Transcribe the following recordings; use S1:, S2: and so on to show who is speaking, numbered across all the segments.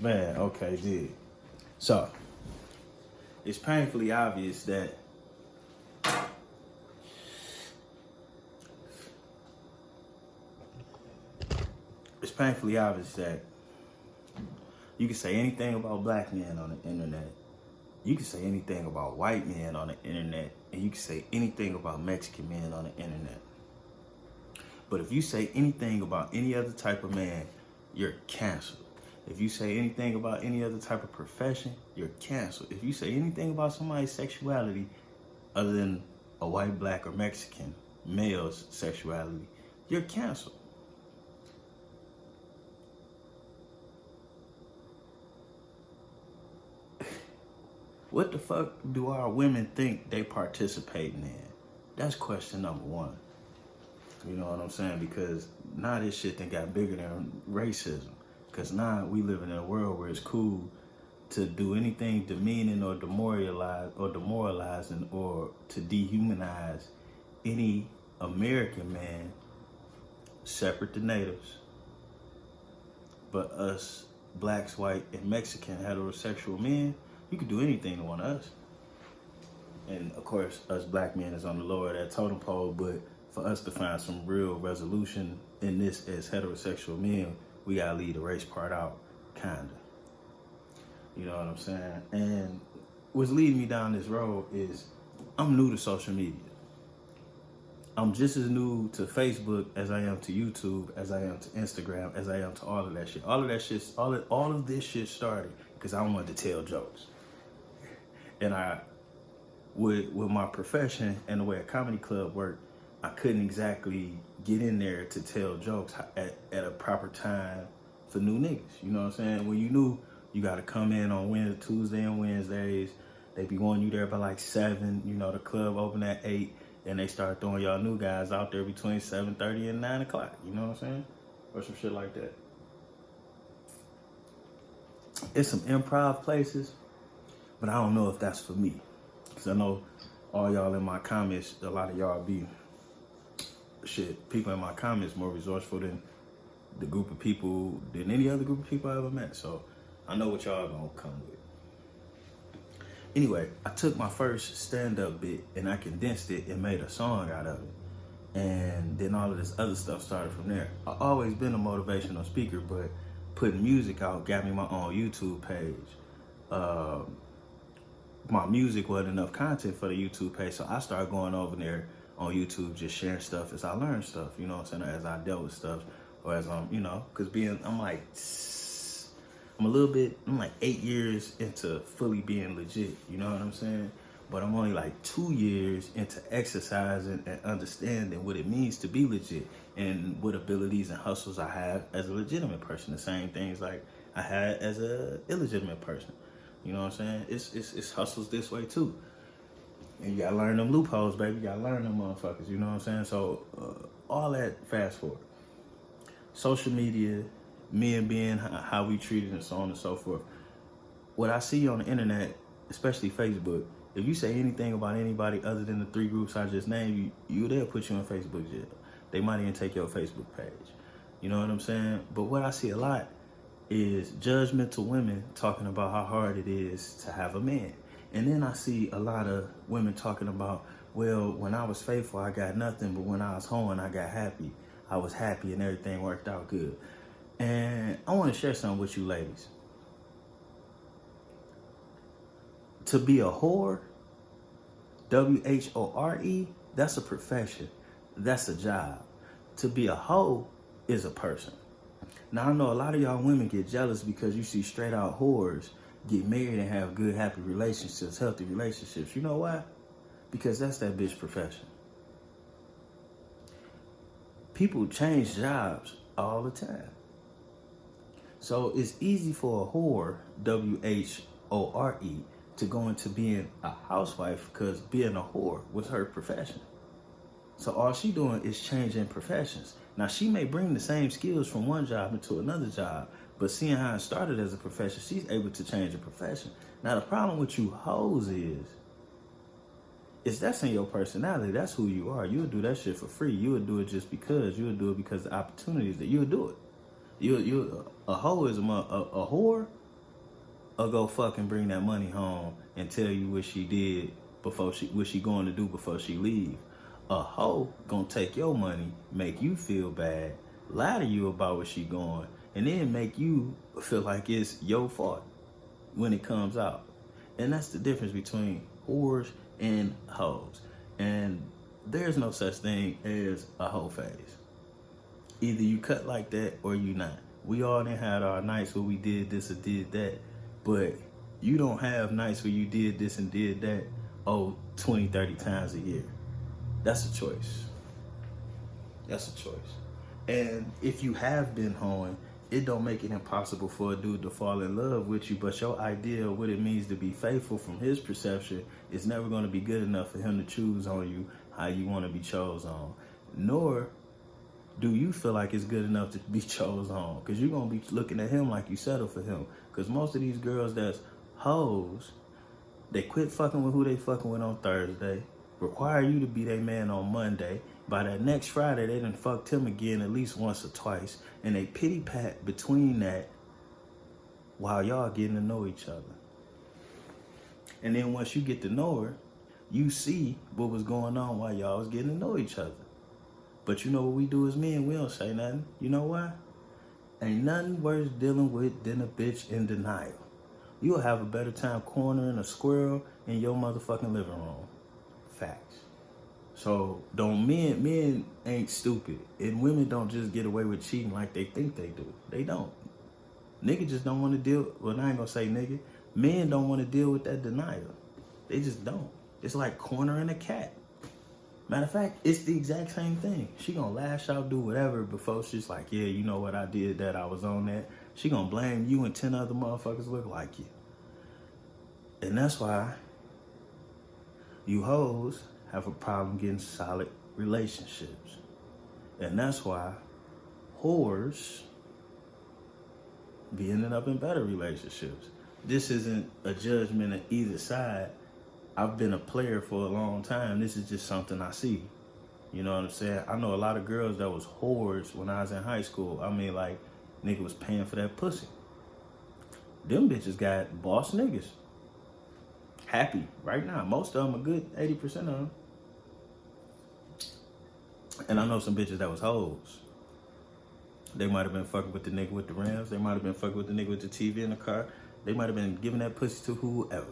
S1: Man, okay, did. So, it's painfully obvious that you can say anything about black men on the internet. You can say anything about white men on the internet, and you can say anything about Mexican men on the internet. But if you say anything about any other type of man, you're canceled. If you say anything about any other type of profession, you're canceled. If you say anything about somebody's sexuality other than a white, black, or Mexican male's sexuality, you're canceled. What the fuck do our women think they participating in? That's question number one. You know what I'm saying? Because now this shit done got bigger than racism. Because now we live in a world where it's cool to do anything demeaning or demoralizing or to dehumanize any American man separate the natives. But us blacks, white, and Mexican heterosexual men, you can do anything to one of us. And of course, us black men is on the lower of that totem pole, but for us to find some real resolution in this as heterosexual men, we gotta leave the race part out, kinda. You know what I'm saying? And what's leading me down this road is I'm new to social media. I'm just as new to Facebook as I am to YouTube, as I am to Instagram, as I am to all of that shit. All of this shit started because I wanted to tell jokes. And with my profession and the way a comedy club worked, I couldn't exactly get in there to tell jokes at a proper time for new niggas. You know what I'm saying? When you knew you got to come in on Tuesday and Wednesdays, they be wanting you there by like 7. You know, the club open at 8, and they start throwing y'all new guys out there between 7:30 and 9 o'clock. You know what I'm saying? Or some shit like that. It's some improv places, but I don't know if that's for me. Because I know all y'all in my comments, a lot of y'all be, people in my comments more resourceful than any other group of people I ever met. So I know what y'all gonna come with. Anyway, I took my first stand-up bit and I condensed it and made a song out of it. And then all of this other stuff started from there. I've always been a motivational speaker, but putting music out got me my own YouTube page. My music wasn't enough content for the YouTube page, so I started going over there on YouTube, just sharing stuff as I learned stuff, you know what I'm saying, as I dealt with stuff, or as I'm, because I'm like 8 years into fully being legit, you know what I'm saying? But I'm only like 2 years into exercising and understanding what it means to be legit and what abilities and hustles I have as a legitimate person. The same things like I had as a illegitimate person. You know what I'm saying? It's hustles this way too. And you gotta learn them loopholes, baby. You gotta learn them motherfuckers, you know what I'm saying? So all that fast forward. Social media, men being how we treated and so on and so forth. What I see on the internet, especially Facebook, if you say anything about anybody other than the 3 groups I just named, they'll put you in Facebook jail. They might even take your Facebook page. You know what I'm saying? But what I see a lot is judgmental women talking about how hard it is to have a man. And then I see a lot of women talking about, well, when I was faithful, I got nothing, but when I was hoeing, I got happy. I was happy and everything worked out good. And I want to share something with you ladies. To be a whore, W-H-O-R-E, that's a profession. That's a job. To be a hoe is a person. Now, I know a lot of y'all women get jealous because you see straight out whores get married and have good, happy relationships, healthy relationships. You know why? Because that's that bitch profession. People change jobs all the time. So it's easy for a whore, W-H-O-R-E, to go into being a housewife because being a whore was her profession. So all she doing is changing professions. Now, she may bring the same skills from one job into another job, but seeing how it started as a profession, she's able to change a profession. Now, the problem with you hoes is that's in your personality. That's who you are. You'll do that shit for free. You would do it just because. You would do it because of the opportunities that you'll do it. A hoe is a whore or go fucking bring that money home and tell you what she did what she going to do before she leave. A hoe gonna take your money, make you feel bad, lie to you about where she going, and then make you feel like it's your fault when it comes out. And that's the difference between whores and hoes. And there's no such thing as a hoe phase. Either you cut like that or you not. We all done had our nights where we did this or did that, but you don't have nights where you did this and did that, 20, 30 times a year. That's a choice. That's a choice. And if you have been hoeing, it don't make it impossible for a dude to fall in love with you, but your idea of what it means to be faithful from his perception is never going to be good enough for him to choose on you how you want to be chose on. Nor do you feel like it's good enough to be chose on, because you're going to be looking at him like you settle for him. Because most of these girls that's hoes, they quit fucking with who they fucking with on Thursday, require you to be their man on Monday. By that next Friday, they done fucked him again at least once or twice, and they pity pat between that while y'all getting to know each other. And then once you get to know her, you see what was going on while y'all was getting to know each other. But you know what we do as men? We don't say nothing. You know why? Ain't nothing worse dealing with than a bitch in denial. You'll have a better time cornering a squirrel in your motherfucking living room. Facts. So men ain't stupid. And women don't just get away with cheating like they think they do. They don't. Nigga just don't want to deal, well, I ain't gonna say nigga. Men don't want to deal with that denial. They just don't. It's like cornering a cat. Matter of fact, it's the exact same thing. She gonna lash out, do whatever before she's like, yeah, you know what, I did that, I was on that. She gonna blame you and 10 other motherfuckers look like you. And that's why you hoes have a problem getting solid relationships. And that's why whores be ending up in better relationships. This isn't a judgment of either side. I've been a player for a long time. This is just something I see. You know what I'm saying? I know a lot of girls that was whores when I was in high school. I mean, like, nigga was paying for that pussy. Them bitches got boss niggas. Happy right now. Most of them are good, 80% of them. And I know some bitches that was hoes. They might have been fucking with the nigga with the rims. They might have been fucking with the nigga with the TV in the car. They might have been giving that pussy to whoever.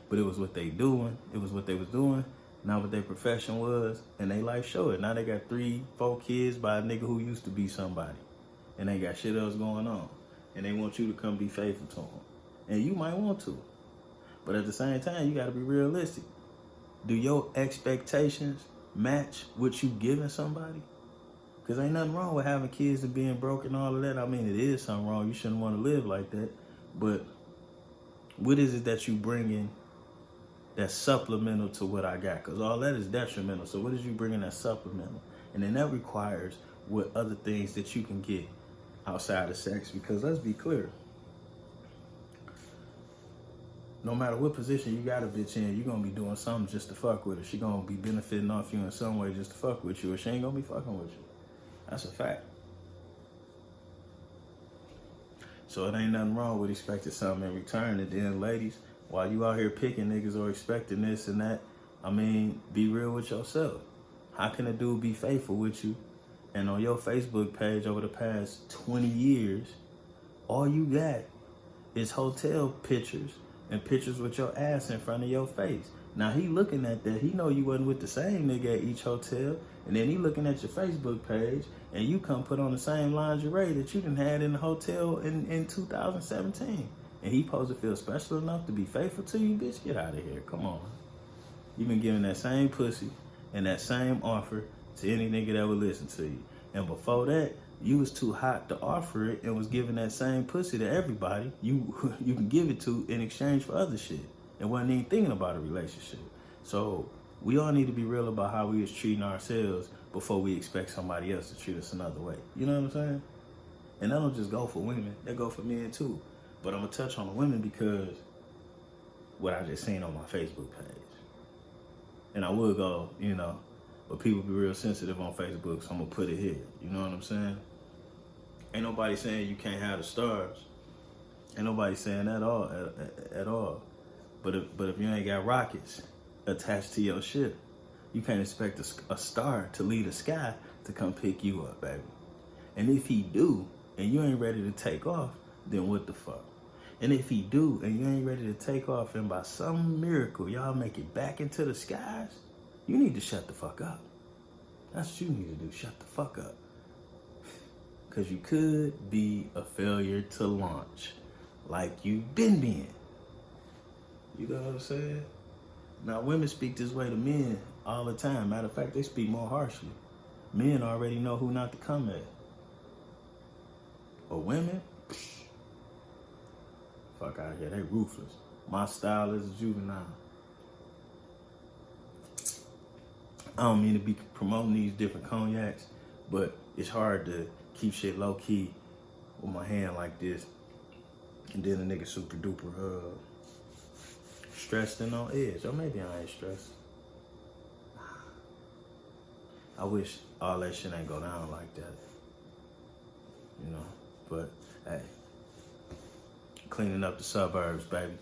S1: But it was what they doing. It was what they was doing. Not what their profession was. And they life showed it. Now they got 3, 4 kids by a nigga who used to be somebody. And they got shit else going on. And they want you to come be faithful to them. And you might want to. But at the same time, you got to be realistic. Do your expectations match what you giving somebody? Because ain't nothing wrong with having kids and being broke and all of that. I mean, it is something wrong. You shouldn't want to live like that. But what is it that you bringing that's supplemental to what I got? Because all that is detrimental. So what is you bringing that's supplemental? And then that requires what other things that you can get outside of sex. Because let's be clear. No matter what position you got a bitch in, you're going to be doing something just to fuck with her. She going to be benefiting off you in some way just to fuck with you, or she ain't going to be fucking with you. That's a fact. So it ain't nothing wrong with expecting something in return. And then, ladies, while you out here picking niggas or expecting this and that, I mean, be real with yourself. How can a dude be faithful with you? And on your Facebook page over the past 20 years, all you got is hotel pictures and pictures with your ass in front of your face. Now he looking at that, he know you wasn't with the same nigga at each hotel, and then he looking at your Facebook page, and you come put on the same lingerie that you done had in the hotel in 2017. And he supposed to feel special enough to be faithful to you? Bitch, get out of here, come on. You been giving that same pussy and that same offer to any nigga that would listen to you. And before that, you was too hot to offer it and was giving that same pussy to everybody you can give it to in exchange for other shit. And wasn't even thinking about a relationship. So we all need to be real about how we was treating ourselves before we expect somebody else to treat us another way. You know what I'm saying? And that don't just go for women, that go for men too. But I'm gonna touch on the women because what I just seen on my Facebook page. And I would go, you know, but people be real sensitive on Facebook, so I'm gonna put it here. You know what I'm saying? Ain't nobody saying you can't have the stars. Ain't nobody saying that at all. But if you ain't got rockets attached to your ship, you can't expect a star to leave the sky to come pick you up, baby. And if he do, and you ain't ready to take off, then what the fuck? And if he do, and you ain't ready to take off, and by some miracle y'all make it back into the skies, you need to shut the fuck up. That's what you need to do, shut the fuck up. Because you could be a failure to launch, like you've been being. You know what I'm saying? Now, women speak this way to men all the time. Matter of fact, they speak more harshly. Men already know who not to come at. But women, fuck out of here, they ruthless. My style is a juvenile. I don't mean to be promoting these different cognacs, but it's hard to keep shit low key with my hand like this. And then a nigga super duper stressed and on edge. Or maybe I ain't stressed. I wish all that shit ain't go down like that. You know, but hey, cleaning up the suburbs, baby.